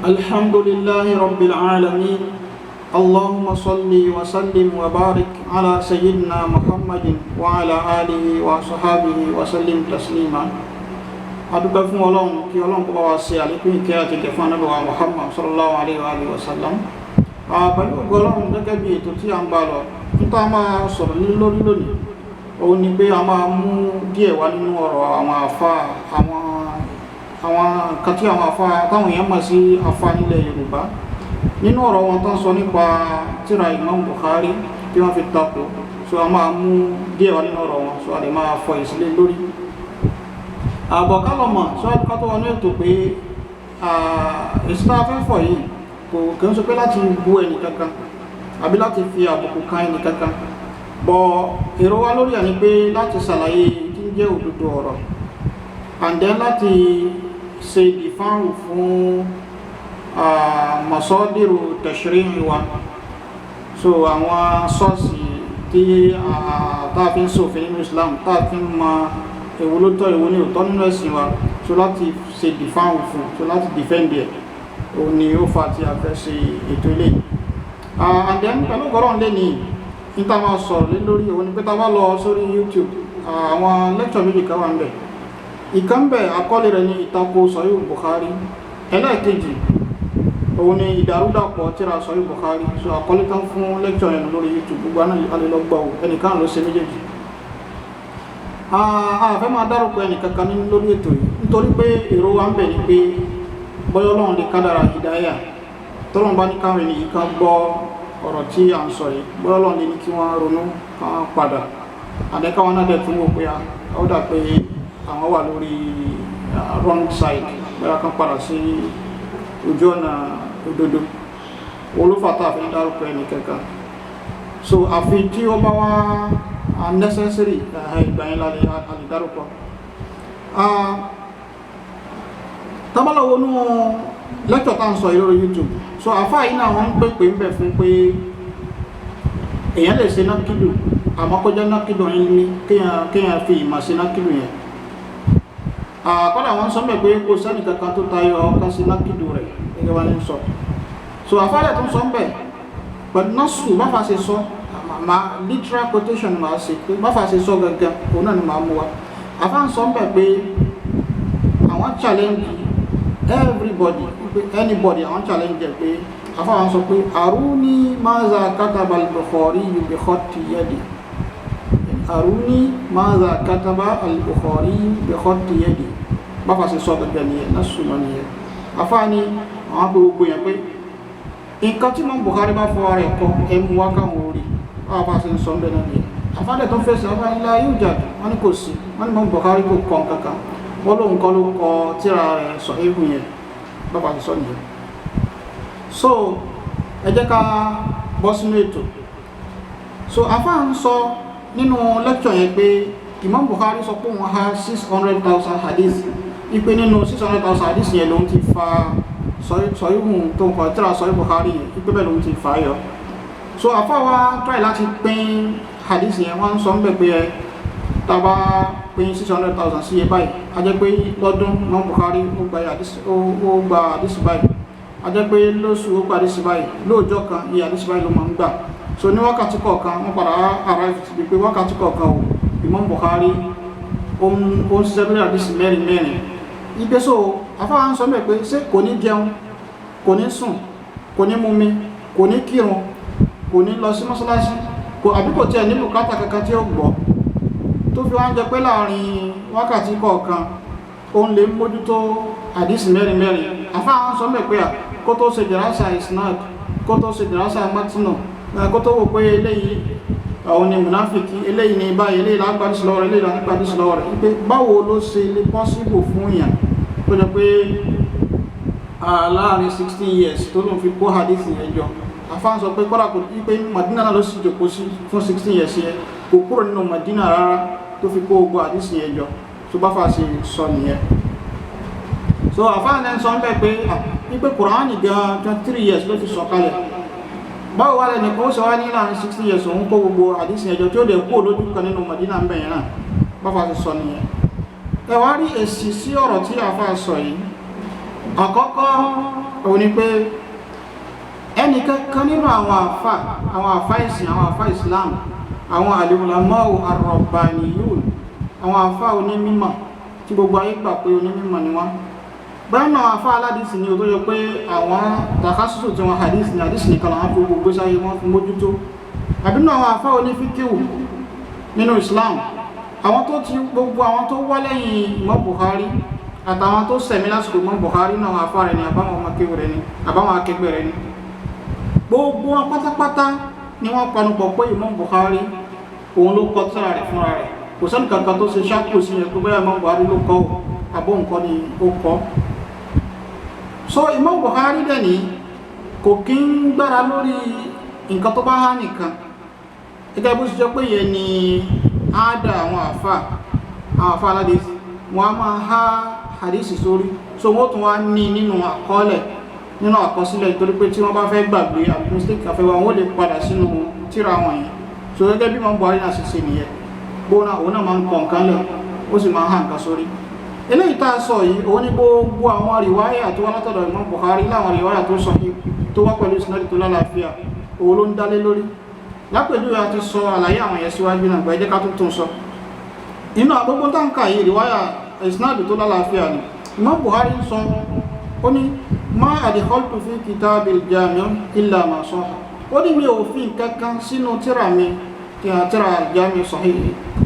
الحمد لله رب العالمين اللهم صل وسلم وبارك على سيدنا محمد وعلى آله وصحبه وسلم تسليما. adúpẹ́ fún Ọlọ́run kí Ọlọ́run kó bá wa ṣe àlékún ìkẹ́ àti ìkẹ́ fún Ànábì wa Muhammad sallallahu alayhi wa sallam. Pẹ̀lú ògo Ọlọ́run gẹ́gẹ́ bí ètò tí a ń bá lọ nípa máa sọ̀rọ̀ lórí lónìí òun ni pé a máa mú díẹ̀ wá nínú ọ̀rọ̀ àwọn àfá àwọn nǹkan tí àwọn àfá táwọn èèyàn mọ̀ sí àfá nílẹ̀ Yorùbá nínú ọ̀rọ̀ wọn tán sọ nípa tírà Imam Bukhari tí wọ́n fi tako, so a máa mú díẹ̀ wá nínú ọ̀rọ̀ wọn, so a lè máa fọ ìsílẹ̀ lórí àbọ̀kálọ̀mọ̀ sọ́wọ́n ká tó wọnú ètò pé ìsìta afẹ́fọ̀ yìí kò kí ń sọ pé láti bú ẹni kankan àbí láti fi àbùkù kan ẹni kankan, bọ̀ èrò wa lórí ẹni pé láti ṣàlàyé tí ń jẹ́ òdodo ọ̀rọ̀ and then láti ṣe ìdìfáàrù fún masọ́dìrù tashri'i wa, so àwọn sọ́ọ̀sì tí táàfin ṣòfin nínú Islam táàfin ma èwo ló tọ́ èwo ní òtọ́ nínú ẹ̀sìn wa, so láti ṣe dìfáàrù fún, so láti defend ẹ̀ òun ni ó fa tí a fẹ́ ṣe ètò ilé and then pẹ̀lú gọ́rọ̀ lé ní níta máa sọ̀rọ̀ lé lórí òun ni pé ta bá lọ sórí YouTube àwọn lecture méjì kan wà ń bẹ̀. ìkan bẹ̀ àkọlé rẹ̀ ní ìtako Sahih Bukhari, ẹlẹ́ẹ̀kejì òun ni ìdàrúdàpọ̀ tírà Sahih Bukhari, so àkọlé tán fún lecture yẹn lórí YouTube gbogbo alẹ́lọ́gbà ẹnìkan ló ṣe méjèèjì. Àfẹ́ máa dárúkọ ẹnìkankan ní lórí ètò yìí nítorí pé èrò wa ń bẹ̀ ní pé bọ́yọ́ Ọlọ́run lè kádàrà hidayah tọ́lọ́run bá ní káwọn ènìyàn kan gbọ́ ọ̀rọ̀ tí à ń sọ yìí, bọ́yọ́ Ọlọ́run lè ní kí wọ́n ronú kan padà àdẹ́káwọn náà dẹ̀ tún wò pé ó dà pé àwọn wà lórí wrong side, bóyá kan padà sí ojú ọ̀nà òdodo olúfàtà àfi ń dárúkọ ẹnìkankan, so àfi tí ó bá wá unnecessary ìgbà yẹn alìdárúkọ. Tábàlá wọnú lecture tá ń sọ lórí YouTube, so àfáà yìí náà wọ́n ń pèpè ń bẹ̀ fún pé èèyàn lè ṣe nákìlù àmọ́ kó jẹ́ nákìlù ilmi kéèyàn fi ìmọ̀ ṣe nákìlù yẹn. Kọ́dà wọ́n sọ mẹ́ pé kò sẹ́nì kankan tó tayọ ká sí nákìlù rẹ̀ gẹ́gẹ́ bá ní sọ, so àfáà rẹ̀ tó ń sọ ń bẹ̀ pẹ̀lú nọ́ọ̀sù bá fa ṣe sọ literal quotation máa ṣe pé báfà ṣe sọ gangan òun náà ni máa mú wa. àfá ń sọ bẹ̀ pé àwọn challenge everybody, anybody àwọn challenge pé àfá wọn sọ pé aruni maza kataba al-Bukhari bi khatti yadi, aruni maza kataba al-Bukhari bi khatti yadi, báfà ṣe sọ gangan nìyẹn náà súnmọ́ nìyẹn. àfá ni àwọn gbogbo yẹn pé nǹkan tí Imam Bukhari bá fọwọ́ rẹ̀ kọ ẹmu wá káwọn orí bá ṣe ń sọ bẹ́ẹ̀ náà nìyẹn. àfáàdẹ̀ tó ń fèsì ọba ilá yóò jà wọ́n ní kò sí, wọ́n ní Imam Bukhari kò kọ kankan, wọ́n lóun kọ́ ló kọ tírà rẹ̀ Sahih yẹn bàbá ti sọ nìyẹn. so ẹ jẹ́ ká bọ́ sínú ètò. so àfáà ń sọ nínú lecture yẹn pé Imam Bukhari sọ pé wọ́n ha 600,000 hadith, ipe nínú 600,000 hadith yẹn lòun ti fa Sahih tó ń kọ tírà Sahih Bukhari yẹn, ipe bẹ́ẹ̀ lòun ti fa yọ. so àfáwà try láti pín hadith yẹn, wọ́n sọ ń bẹ̀ pé tàbá pín 600,000 sí ẹ báyìí a jẹ́ pé lọ́dún Imam Bukhari ó gba hadith báyìí, a jẹ́ pé lóṣù ó gba hadith báyìí, lóòjọ́ kan iye hadith báyìí ló máa ń gbà. so ní wákàtí kọ̀ọ̀kan wọ́n padà arrive ti pé wákàtí kọ̀ọ̀kan ò Imam Bukhari ó ń ṣiṣẹ́ lórí hadith mẹ́rin ipe. so àfáwà ń sọ mẹ́ pé ṣé kò ní jẹun, kò ní sùn, kò ní mumi, kò ní kírun, kò ní lọ sí mọ́sálásí, àbí kò tí ẹ̀ ní bùkátà kankan tí ó gbọ́, tó fi wá ń jẹ pé láàrin wákàtí kọ̀ọ̀kan ó ń lè mójútó àdísì mẹ́rin. àfáà ń sọ mẹ́ pé kó tó ṣe dìrásà isnad, kó tó ṣe dìrásà matinu, kó tó wò pé eléyìí àwọn ni munafiki, eléyìí ni báyìí, eléyìí lágbàdísì lọ́wọ́ rẹ̀, eléyìí lágbàdísì lọ́wọ́ rẹ̀, pé báwo ló ṣe lè pọ́síbò fún èèyàn tó jẹ pé láàrin 16 years tó lóun fi kó hadith yẹn jọ. àfáà sọ pé kọ́lá kò tí pé Madina náà ló sì jòkó sí fún 16 years yẹn, kò kúrò nínú Madina rárá tó fi kó ogun àdísì yẹn jọ, tó bá fà sí sọ nìyẹn. so àfáà náà sọ ń bẹ́ pé wípé Kùránì gan 23 years ló fi sọ kalẹ̀, báwo wá lẹ́nu kó sọ wá ní láàrin 60 years òun kó gbogbo àdísì yẹn jọ tí ó dẹ̀ kú olójú kan nínú Madina ń bẹ̀yẹn náà, bá fà sí sọ nìyẹn. ẹ wá rí èsì sí ọ̀rọ̀ tí àfáà sọ yìí àkọ́kọ́ òun ni pé ẹnìkankan nínú àwọn àfá ìsìn àwọn àfá Islam àwọn al-ulama'u ar-rabbaniyun àwọn àfá onímímọ̀ tí gbogbo ayé gbà pé onímímọ̀ ni wọ́n bẹ́ẹ̀nà àfá aládìsì ni ó tó yẹ pé àwọn takásùsù tí wọ́n hadith nìkan àwọn fún gbogbo sáyé wọ́n fún mójútó àbínú àwọn àfá onífíkíwù nínú Islam àwọn tó ti gbogbo àwọn tó wá lẹ́yìn Imam Bukhari àtàwọn tó sẹ̀mí lásìkò Imam Bukhari náà àfá rẹ̀ ni àbáwọn ọmọkéwù rẹ̀ ni àbáwọn akẹgbẹ́ rẹ̀ ni gbogbo wọn pátápátá ni wọ́n panupọ̀ pé Imam Bukhari òun ló kọ tírà rẹ̀ fúnra rẹ̀ kò sẹ́ni kankan tó ṣe ṣáàkù sí ẹ̀ pé bẹ́ẹ̀ Imam Bukhari ló kọ́ àbó nǹkan ni ó kọ́ so Imam Bukhari dẹ̀ ní kò kí ń gbára lórí nǹkan tó bá há nìkan gẹ́gẹ́ bó ṣe jẹ́ pé yẹn ni àádà àwọn àfà aládìsí wọ́n á máa há hadisi sórí so wọ́n tún wá ní nínú àkọsílẹ̀ torí pé tí wọ́n bá fẹ́ gbàgbé mistake àfẹ́wà wọ́n lè padà sínú tírà wọn yẹn so gẹ́gẹ́ bí Imam Bukhari náà ṣe nìyẹn gbóná òun náà máa ń kọ nǹkan lẹ̀ ó sì máa ń há nǹkan sórí eléyìí tá a sọ yìí òun ní gbogbo àwọn rìwáyà tó wá látọ̀dọ̀ Imam Bukhari láwọn rìwáyà tó sọ tó wá pẹ̀lú ìsinadi tó lálàáfíà òun ló ń dálé lórí lápèjúwe àti sọ àlàyé àwọn yẹn síwájú náà gbà ẹ jẹ́ ká tún sọ inú àgbógbó táǹkà yìí rìwáyà ìsinadi tó lálàáfíà ni Imam Bukhari sọ ó ní ma adkhaltu fi kitabil jami' illa ma sahha ó ní mi ò fi kankan sínú tírà mi tírà al-jami' sahih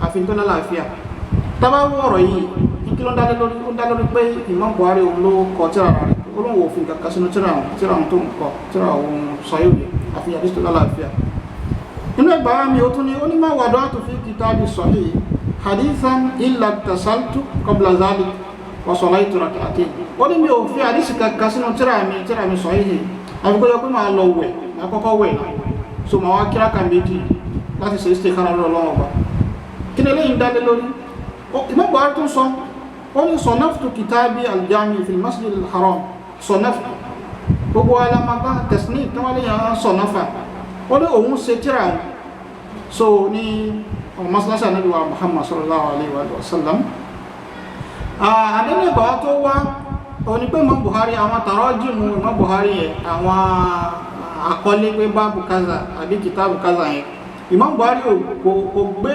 àfi tó lálàáfíà tábà wọ̀rọ̀ yìí kí ló ń dá lórí pé Imam Bukhari òun ló kọ tírà rẹ̀ olóhùn òfin kankan sínú tírà tó ń kọ tírà òun sahih àfi àdís tó lálàáfíà inú ẹgbàá mi ó tún ní ó ní ma wada'tu fi kitabi sahih hadithan illa tasaltu qabla dhalik wa sallaytu rak'atayn ó ní mi ò fi àdísì kankan sínú tírà mi sahih àfikún yọ pé máa lọ wẹ̀ máa kọ́kọ́ wẹ̀ so máa wá kíráka méjì láti ṣe istikhara lọ́wọ́ ọba kí ni eléyìí dálé lórí Imam Bukhari tó sọ ó ní sọ̀nàfùtù kìtàbí aljami fil masjid al-haram sọ̀nàfù gbogbo alamagba tẹ̀sní ìtàwálé yàn sọ̀nàfà ó ní òun ṣe tírà wọn so ní masalasa nabi wa Muhammad sallallahu alaihi wa sallam àdínlẹ̀ ìgbà tó wá ó ní pé Imam Bukhari àwọn tàrájìmù Imam Bukhari yẹn àwọn àkọlé pé báàbù kaza àbí kìtàbù kaza yẹn Imam Bukhari kò gbé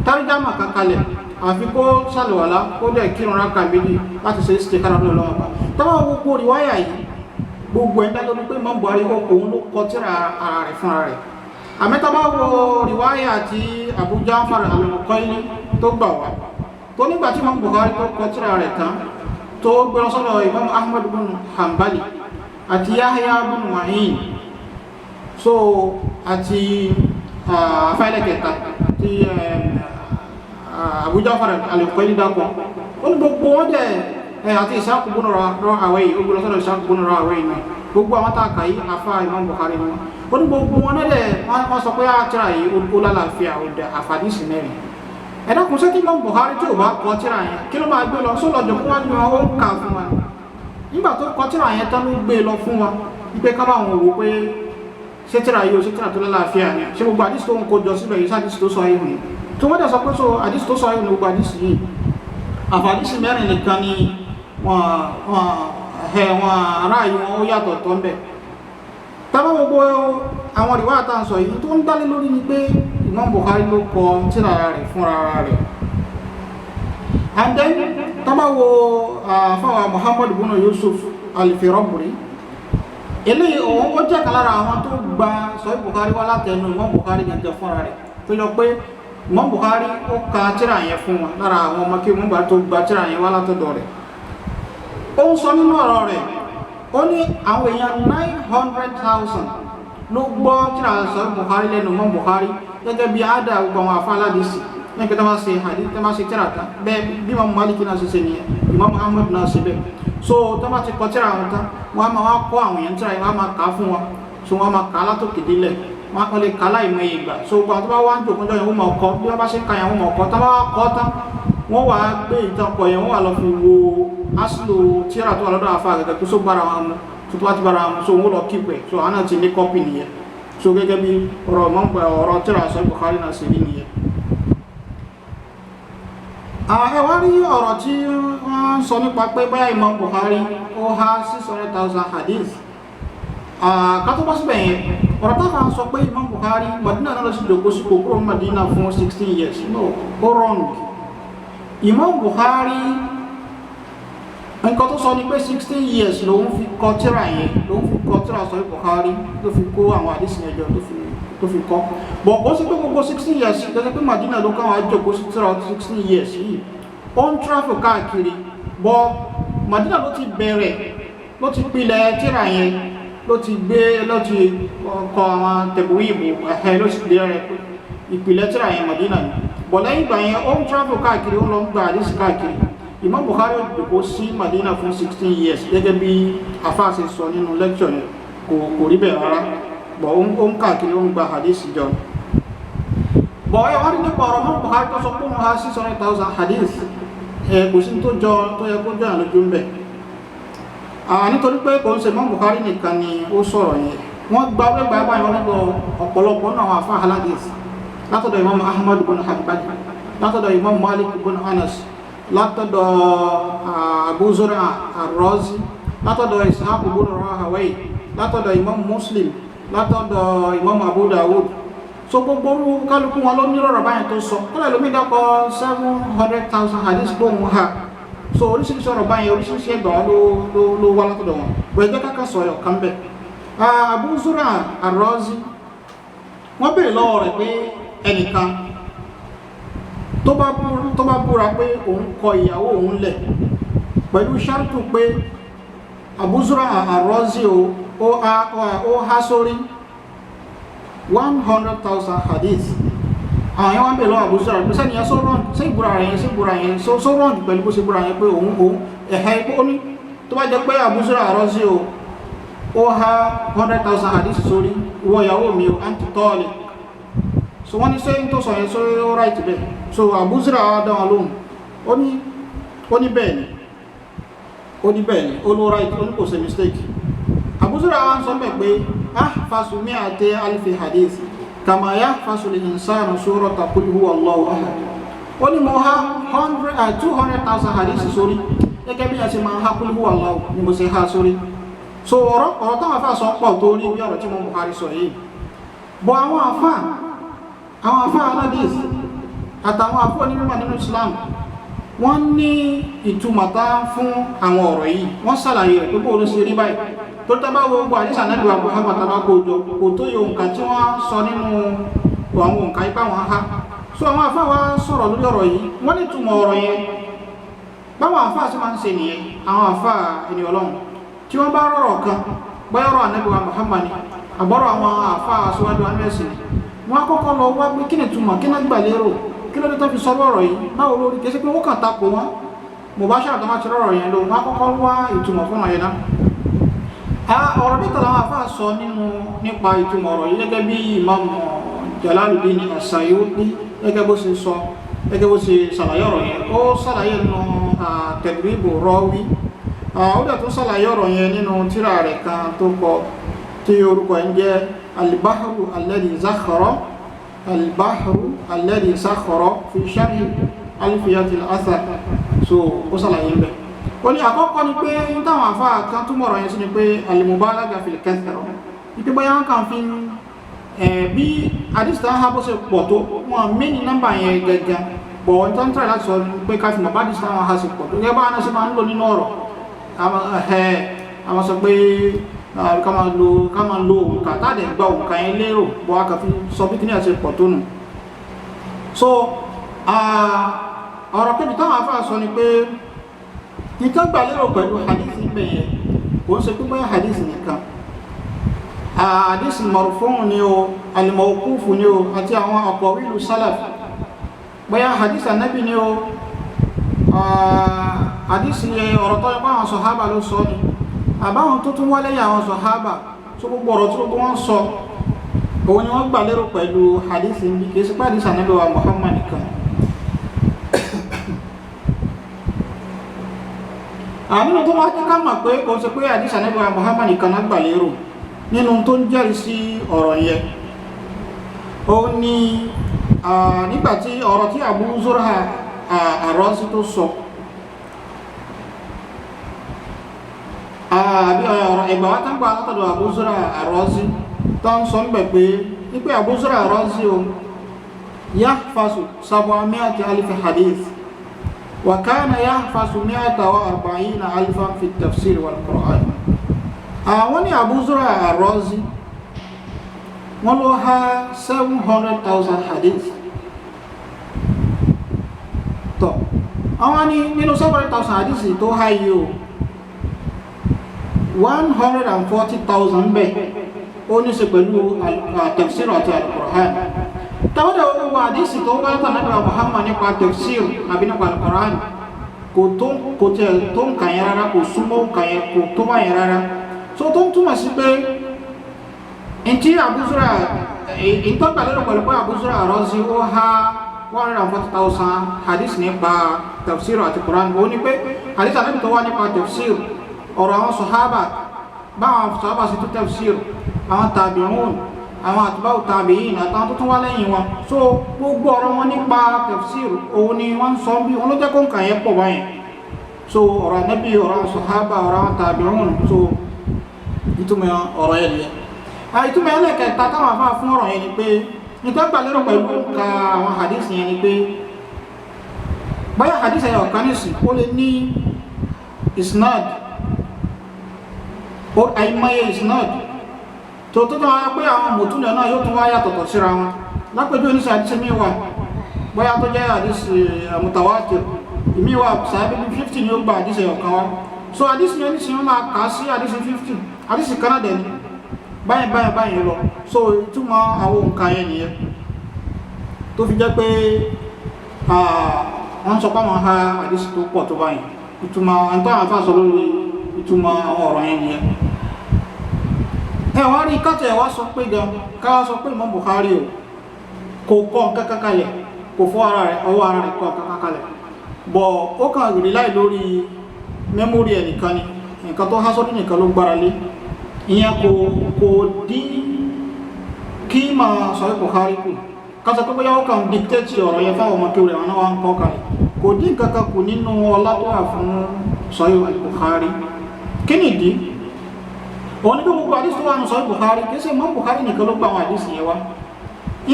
tarjama kankalẹ̀ àfi kó ṣàlùwàlá kó dẹ̀ kírun rákà méjì láti ṣe istikhara lọ́wọ́ bá tọ́wọ́ gbogbo rìwáyà yìí gbogbo ẹ̀dá lórí pé Imam Bukhari òun ló kọ tírà ara rẹ̀ fúnra rẹ̀ àmẹ́ta bá wo rìwáyà àti Abu Ja'far al-Muqayli tó gbà wá tó nígbà tí Imam Bukhari tó kọ tírà rẹ̀ tán tó gbẹ̀rọ sọ́dọ̀ Imam Ahmad bin Hanbali àti Yahya bin Ma'in so àti afẹ́lẹ́kẹta tí Abu Ja'far al-Muqayli dákọ̀ ó ní gbogbo wọ́n dẹ̀ àti Ishaq bin Rahawayh ó gbẹ̀rọ sọ́dọ̀ Ishaq bin Rahawayh náà gbogbo àwọn tààkà yìí afá Imam Bukhari ni wọ́n ní gbogbo wọn dẹ̀ wọ́n sọ pé àtìrà yìí ó lálàáfíà ó dẹ̀ àfàdísì mẹ́rin ẹ̀dàkùn sí kí Imam Bukhari tí ò bá kọ tírà yẹn kí ló máa gbé lọ sólọ́jọ́ fún wájú wọn ó ń kà fún wa nígbà tó kọ tírà yẹn tán ló gbé lọ fún wa wípé ká bá wọn wò pé ṣé tírà yìí ó ṣe tírà tó lálàáfíà ni ṣé gbogbo àdísì tó ń kó jọ síbẹ̀ yìí sádìsì tó sọ yìí hùn tó wọ́n dẹ̀ sọ pé so àdísì tó sọ yìí ní gbogbo àdísì yìí àfàdísì mẹ́rin nìkan ni wọn ará yìí wọn ó yàtọ̀ tó ń bẹ̀ tábà gbogbo àwọn ìwà àtàǹsọ̀ yìí tó ń dálé lórí ni pé Imam Bukhari ló kọ tírà rẹ̀ fúnra rẹ̀ and then tábà wo fáwọn Muhammad ibn Yusuf al-Firabri eléyìí ó jẹ́ kan lára àwọn tó gba Sahih Bukhari wá látẹnu Imam Bukhari gẹ́gẹ́ fúnra rẹ̀ tó yọ pé Imam Bukhari ó ka tírà yẹn fún wọn lára àwọn ọmọ kí wọ́n gbà tó gba tírà yẹn wá látọ̀dọ̀ rẹ̀ ó ń sọ nínú ọ̀rọ̀ rẹ̀ ó ní àwọn èèyàn 900,000 ló gbọ́ tírà Sahih Bukhari lẹ́nu Imam Bukhari gẹ́gẹ́ bí àádá gbogbo àwọn àfá aládìsí ní pé tọ́mà ṣe hadith tọ́mà ṣe tírà tán bẹ́ẹ̀ bí Imam Maliki náà ṣe nìyẹn Imam Ahmad náà ṣe bẹ́ẹ̀ so tọ́mà ti kọ tírà wọn tán wọ́n á máa wá kọ́ àwọn èèyàn tírà yìí wọ́n á máa kà á fún wọn so wọ́n á máa kà á látòkè délẹ̀ wọ́n lè kà á láìmọ̀ ìgbà so gbogbo àwọn tó bá wá ń jòkó jọ yẹn wọ́n máa kọ́ bí wọ́n bá ṣe ń ka yẹn wọ́n máa kọ́ tán bá wá kọ́ tán wọ́n wá gbé ìtàn kọ yẹn wọ́n wá lọ fi wo aslo tírà tó wà lọ́dọ̀ àfá gẹ́gẹ́ tó só bára wọn mú tó wá ti bára wọn so wọ́n lọ kípẹ̀ so àwọn náà ti ní kọ́pì nìyẹn so gẹ́gẹ́ bí ọ̀rọ̀ tírà Sahih Bukhari náà ṣe rí nìyẹn ẹ wá rí ọ̀rọ̀ tí wọ́n sọ nípa pé bóyá Imam Bukhari ó há 600,000 hadith kátó bá síbẹ̀ yẹn ọ̀rọ̀ táfà ń sọ pé Imam Bukhari Madina náà lọ sí ìdòkó sí kòkòrò Madina fún 16 years no ó wrong. Imam Bukhari nǹkan tó sọ ní pé 16 years lòun fi kọ tírà yẹn lòun fi kọ tírà Sahih Bukhari ló fi kó àwọn àdìsí ẹjọ́ tó fi kọ́ bọ̀ kó sí pé gbogbo 16 years gẹ́gẹ́ pé Madina ló káwọn àjòkó sí tírà 16 years yìí ó ń tráfù káàkiri bọ̀ Madina ló ti bẹ̀rẹ̀ ló ti pilẹ̀ tírà yẹn ló ti gbé ló ti kọ àwọn tẹ̀bùwìbù ẹ̀hẹ́ ló ti bẹ̀rẹ̀ ìpìlẹ̀ tírà yẹn Madina ni bọ̀ lẹ́yìn ìgbà yẹn ó ń tráfù káàkiri ó lọ ń gba àdìsí káàkiri Imam Bukhari dùkú sí Madina fún 16 years gẹ́gẹ́ bí afáàsì sọ nínú lecture yẹn kò rí bẹ́ẹ̀ rárá bọ̀ ó ń káàkiri ó ń gba hadith jọ bọ̀ ẹ wá rí nípa ọ̀rọ̀ Imam Bukhari tó sọ pé wọ́n ha 600,000 hadith kò sí tó jọ tó yẹ kó jọ àlejò ń bẹ̀ nítorí pé kò ń ṣe Imam Bukhari nìkan ni ó sọ̀rọ̀ yẹn wọ́n gba wẹ́gbà báyìí wọ́n lọ́dọ̀ ọ̀pọ̀lọpọ̀ náà àwọn afá hadith látọ̀dọ̀ Imam Ahmad bin Hanbal látọ̀dọ̀ Imam Malik bin Anas látọ̀dọ̀ Abu Zur'a ar-Razi látọ̀dọ̀ Ishaq ibn Rahawayh látọ̀dọ̀ Imam Muslim látọ̀dọ̀ Imam Abu Dawud so gbogbo kálukú wọn ló nírọ̀rọ̀ báyìí tó sọ kọ́lẹ̀ lómi dákọ̀ 700,000 hadith gbóhùn ha so oríṣiríṣi ọ̀rọ̀ báyìí oríṣiríṣi ẹgbà ló wá látọ̀dọ̀ wọn bọ̀ ẹjẹ́ kákà sọ̀rọ̀ kan bẹ̀ Abu Zur'a ar-Razi wọ́n bèèrè lọ́wọ́ rẹ̀ pé ẹnìkan tó bá búra pé òun kọ ìyàwó òun lẹ̀ pẹ̀lú ṣáàtù pé Abu Zur'a ar-Razi ó há sórí 100,000 hadith àwọn yẹn wọ́n bèèrè lọ́wọ́ Abu Zur'a pé sẹ́ni yẹn sí ìbúra yẹn só rọ́ǹdì pẹ̀lú bó ṣe búra yẹn pé òun ẹ̀hẹ́ ipò ó ní tó bá jẹ́ pé Abu Zur'a ar-Razi ó há 100,000 hadith sórí ìwọ ìyàwó mi anti tọ́ọ̀lì so wọ́n ní sẹ́yìn tó sọ yẹn sọ ó ráìtì bẹ́ẹ̀ so Abu Zur'a dáwọn lóhùn ó ní bẹ́ẹ̀ ni ó ló ráìtì ó ní kò ṣe mistake Abu Zur'a wọ́n sọ bẹ́ẹ̀ pé ahfazu mi'ati alfi hadith kama yahfazu al-insanu surata qul huwa Allahu ahad ó ní mo há 200,000 hadith sórí gẹ́gẹ́ bí a ṣe máa há qul huwa Allahu ni mo ṣe há sórí so ọ̀rọ̀ táwọn afá sọ pọ̀ tó rí bí ọ̀rọ̀ tí mo Bukhari sọ yìí bọ́ àwọn afá aládìs àtàwọn afọ́ onímọ̀ nínú Islam wọ́n ní ìtumọ̀ta fún àwọn ọ̀rọ̀ yìí wọ́n sàlàyé rẹ̀ pípò orí sí rí báyìí tó tábà gbogbo àdísà náà lùwà Muhammad tàbá kójọ kò tó yẹ òǹkà tí wọ́n sọ nínú àwọn òǹkà ipá wọn ha so àwọn afá wa sọ̀rọ̀ lórí ọ̀rọ̀ yìí wọ́n ní ìtumọ̀ ọ̀rọ̀ yẹn báwọn afá sí máa ń ṣe nìyẹn àwọn afá ẹni Ọlọ́run tí wọ́n bá rọ̀rọ̀ kan bọ́yọ̀rọ̀ Ànábì wa Muhammad àbọ̀rọ̀ àwọn afá aṣíwájú anẹ́sìn wọ́n á kọ́kọ́ lọ wá pé kí ni túmọ̀ kí náà gbà lérò kí ló dé tó fi sọ lọ́rọ̀ yìí báwo lórí kìí sí pé wọ́n kàn takò wọn mo bá ṣàtọ́ máa ti rọ̀rọ̀ yẹn lò wọ́n á kọ́kọ́ wá ìtumọ̀ fún ọ̀yẹ́ náà ọ̀rọ̀ mẹ́ta làwọn afá sọ nípa ìtumọ̀ ọ̀rọ̀ yìí gẹ́gẹ́ bí Imam Jalaluddin As-Suyuti gẹ́gẹ́ bó ṣe sọ gẹ́gẹ́ bó ṣe ṣàlàyé ọ̀rọ̀ yẹn ó ṣàlàyé nínú Tadrib Rawi ó dẹ̀ tó ṣàlàyé ọ̀rọ̀ yẹn nínú tírà rẹ̀ kan tó kọ tí orúkọ ń jẹ́ Al-Bahru alladhi sakhara fi sharh Alfiyati al-Athar so ó ṣàlàyé ń bẹ̀ ó ní àkọ́kọ́ ni pé táwọn àfá kan túnmọ̀ ọ̀rọ̀ yẹn sí ni pé al-mubalagha fil kathra ìpé bóyá wọ́n kàn fi bí àdísìtà ń ha bó ṣe pọ̀ tó wọ́n mí ní nọ́mbà yẹn gẹ́gẹ́ bọ̀ wọ́n tán tẹ́rẹ láti sọ pé ká fi mọ̀ bá àdísìtà wọn ha sí pọ̀ tó gẹ́gẹ́ bá wọn ṣe máa ń lò nínú ọ̀rọ̀ àwọn sọ pé ká máa lo òǹkà táàdẹ̀ gba òǹkà yẹn lérò bọ́ a kà fi sọ bí kíní àti pọ̀ tó nù so ọ̀rọ̀ kejì táwọn afá sọ ni pé ìtọ́gbà lérò pẹ̀lú hadisi bẹ̀yẹn kò ń ṣe pé bóyá hadisi nìkan hadisi marfu' ni o al-mawquf ni o àti àwọn aqwawilu salaf bóyá hadisi Ànábì ni o hadisi ọ̀rọ̀ tó yẹpá àwọn sọ̀hábà ló sọ ni àbáwọn tó tún wálé àwọn sọ̀hábà tó gbogbo ọ̀rọ̀ tí gbogbo wọn sọ òun ni wọ́n gbà lérò pẹ̀lú hadisi ní kìí sí pé hadisi Ànábì wa Muhammad nìkan nínú tó wá kí ká mọ̀ pé kò sí pé hadisi Ànábì wa Muhammad nìkan náà gbà lérò nínú tó ń jẹ́rìí sí ọ̀rọ̀ yẹn ó ní nígbàtí ọ̀rọ̀ tí Abu Zur'a Ar-Razi tó sọ àbí ẹgbà wá tán gbà látọ̀dọ̀ Abu Zur'a Ar-Razi tó ń sọ ń bẹ̀ pé wípé Abu Zur'a Ar-Razi o yahfazu 700,000 hadith wa kana yahfazu 140,000 fi at-tafsir wal-Qur'an. Àwọn ní Abu Zur'a Ar-Razi wọ́n ló há 700,000 hadith. Tọ́ àwọn ní nínú 700,000 hadith tó há yìí o 140,000 bẹ́ẹ̀ ó ní ṣe pẹ̀lú tafsir àti al-Qur'an. Tàbátà owó hadith tó wá látà náà Muhammad nípa tafsir àbí nípa al-Qur'an kò tẹ̀ tó ń kàyẹ rárá, kò súnmọ́ kàyẹ kò tó bá yẹ rárá. So tó ń túmọ̀ sí pé ntí Abu Zur'a ìtọ́gbàlérò pẹ̀lú pé Abu Zur'a Ar-Razi ó há 140,000 hadith nípa tafsir àti Qur'an. Ó ní pé hadith àti tó wá nípa tafsir ọ̀rọ̀ àwọn sahaba báwọn sahaba sí tó tafsir àwọn tabi'un àwọn atba'u tabi'in àtàwọn tó tún wá lẹ́yìn wọn. So gbogbo ọ̀rọ̀ wọn nípa tafsir òun ni wọ́n sọ bí wọn ló jẹ́ kó ń kàn yẹn pọ̀ báyìí. So ọ̀rọ̀ Ànábì, ọ̀rọ̀ àwọn sahaba, ọ̀rọ̀ àwọn tabi'un, so ìtumọ̀ ọ̀rọ̀ yẹn nìyẹn. Ìtumọ̀ ẹlẹ́kẹta táwọn afá fún ọ̀rọ̀ yẹn ni pé nítorí gbàlérò pẹ̀lú ka àwọn hadith yẹn ni pé báyà hadith yẹn ọ̀kan nìsín ó lè ní isnad ó àìmọye isnad tó tó tó wá pé àwọn mùtúnlẹ̀ náà yóò tún wá yàtọ̀tọ̀ síra wọn. Lápẹjú oníṣẹ́ hadith mi wà báyà tó jẹ́ hadith mutawatir ìmí wà sàábí 50 ni ó gba hadith yẹn ọ̀kan wá. So hadith yẹn nísìnyí wọ́n máa kà á sí hadith 50 hadith Canada ni báyìí lọ. So ìtumọ̀ àwọn nǹkan yẹn nìyẹn tó fi jẹ́ pé wọ́n sọ páwọn ha àdísì tó pọ̀ tó báyìí. Ìtumọ̀ àtọ́ àfá sọ lórí ìtumọ̀ àwọn ọ̀rọ̀ yẹn nìyẹn. Wọ́n rí káàtẹ̀ ẹ̀wà sọ pé gan káwà sọ pé Imam Bukhari kò kọ́ nǹkan kalẹ̀, kò fọ́ ọwọ́ ara rẹ̀ kọ́ nǹkan kalẹ̀, bọ̀ ó kàn rí láì lórí mẹ́mórì ẹ̀ nìkan ni, nǹkan tó há sọ́dún nìkan ló gbára lé. Ìyẹn kò dí kí ma Sahih Bukhari kù kásà pé bóyá ó kàn dictate ọ̀rọ̀ yẹn fáwọn ọmọ kí rẹ̀ wọn náà wá ń kọ́ kalẹ̀, kò dí nǹkankan kù nínú ọlá tó wà fún Sahih Bukhari. Kí ni ìdí? Òun ní pé gbogbo àdísì tó wà ní Sahih Bukhari kìí ṣe Imam Bukhari nìkan ló gba àwọn àdísì yẹn wá.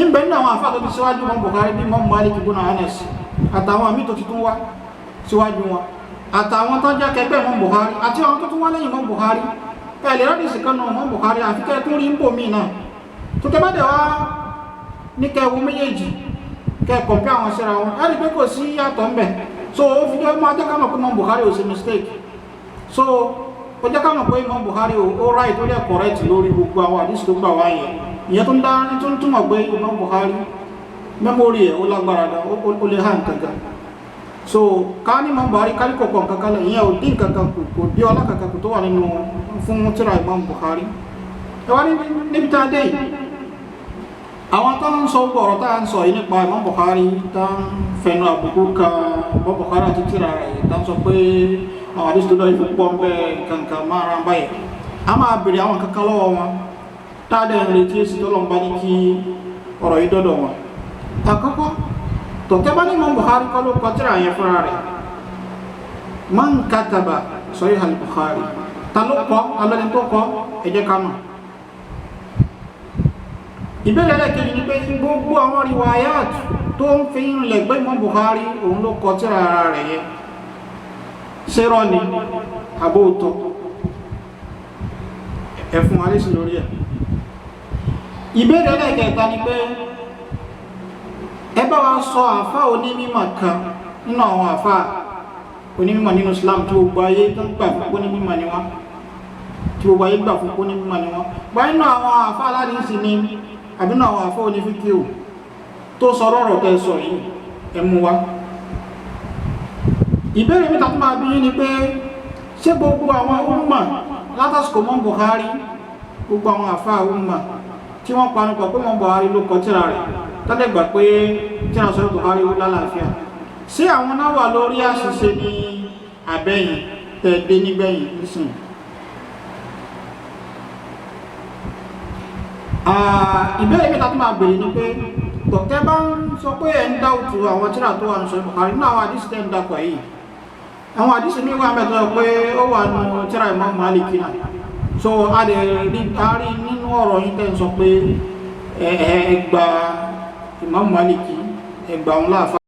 Ìbẹ̀ nínú àwọn àfáà tó ti síwájú Imam Bukhari bí Imam Malik ibn Anas àtàwọn àmì tó ti tún wá síwájú wọn àtàwọn tó jẹ́ kẹgbẹ́ Imam Bukhari àti àwọn tó tún wá lẹ́yìn Imam Bukhari. Ẹ̀lẹ́ rádìsì kan náà Imam Bukhari àfikẹ́ tó rí ń bò mí náà tó tẹ́ bá dẹ̀ wá ní kẹwọ méjèèjì kẹ́ẹ̀kọ̀mpẹ́ àwọn síra wọn ẹ̀rí pé kò sí yàtọ̀ ń bẹ̀. So ó fi jẹ́ máa jẹ́ ká mọ̀ pé Imam Bukhari ò sí mistake. So ó jẹ́ ká mọ̀ pé Imam Bukhari ó ráì tó dẹ̀ correct lórí gbogbo àwọn àdìsì tó gbà wáyé. Ìyẹn tó ń dá ní tó ń túmọ̀ pé Imam Bukhari mẹ́mórì ẹ̀ ó lágbára gan ó lè hàn kankan. So ká ní Imam Bukhari kárí kọ̀ọ̀kan kankan lẹ̀ ìyẹn ò dín kankan kò dí ọlá kankan tó wà nínú fún tírà Imam Bukhari. Ẹwà níbi tá a dé yìí àwọn tó ń sọ ọ̀rọ̀ tá ń sọ yìí nípa Imam Bukhari tá ń fẹnu àbùkù ka Imam Bukhari àti tírà rẹ̀ tá ń sọ pé àwọn àdísì tó lọ ìfẹ́ pọ̀ ń bẹ́ kankan máa ra báyìí. A máa bèèrè àwọn kankan lọ́wọ́ wọn táàdẹ̀ ń retí èsì tó lọ ń bá ní kí ọ̀rọ̀ yìí dọ́dọ̀ wọn. Àkọ́kọ́ tọ̀tẹ́ bá ní Imam Bukhari kọ́ ló kọ tírà yẹn fúnra rẹ̀. Man kataba Sahih al-Bukhari ta ló kọ́ alẹ́ni tó kọ́ ẹ jẹ́ ká mọ̀. Ìbéèrè lẹ́kẹ̀ẹ́ ni pé gbogbo àwọn riwayat tó ń fi ń lẹ̀gbẹ́ Imam Bukhari òun ló kọ tírà ara rẹ̀ yẹn ṣé rọ́ ni àbóòtọ́ ẹ̀fún alẹ́sì lórí ẹ̀. Ìbéèrè lẹ́kẹ̀ẹ́ta ni pé ẹ bá wa sọ àfá onímímọ̀ kan nínú àwọn àfá onímímọ̀ nínú Islam tí gbogbo ayé tó gbà fún onímímọ̀ ni wọ́n tí gbogbo ayé gbà fún onímímọ̀ ni wọ́n bá nínú àwọn àfá aládìsí ni àbínú àwọn àfá onífíkíò tó sọ̀rọ̀ ọ̀rọ̀ tẹ́ sọ yìí ẹmú wa. Ìbéèrè mẹ́ta tó máa bí ní pé ṣé gbogbo àwọn umma látàsìkò Imam Bukhari gbogbo àwọn àfá umma tí wọ́n panupọ̀ pé Imam Bukhari ló kọ tírà rẹ̀ tọ́lẹ̀gbà pé tírà Sahih Bukhari ó lálàáfíà sí àwọn náà wà lórí àṣìṣe ní àbẹ́yìn tẹ́ẹ̀dé nígbẹ̀yìn nísìn. Ìbéèrè mẹ́ta tó máa bèèrè ní pé tọ̀ tẹ́ bá ń sọ pé ẹ̀ ń dá òtù àwọn tíra tó wà ní sọ Bukhari nínú àwọn àdísì tẹ́ ń dapọ̀ yìí àwọn àdísì ní wà mẹ́tọ́ pé ó wà nù tíra Imam Malik náà so a lè rí nínú ọ̀rọ̀ yìí tẹ́ ń sọ pé ẹgbà Imam Malik ẹgbà òun láàfà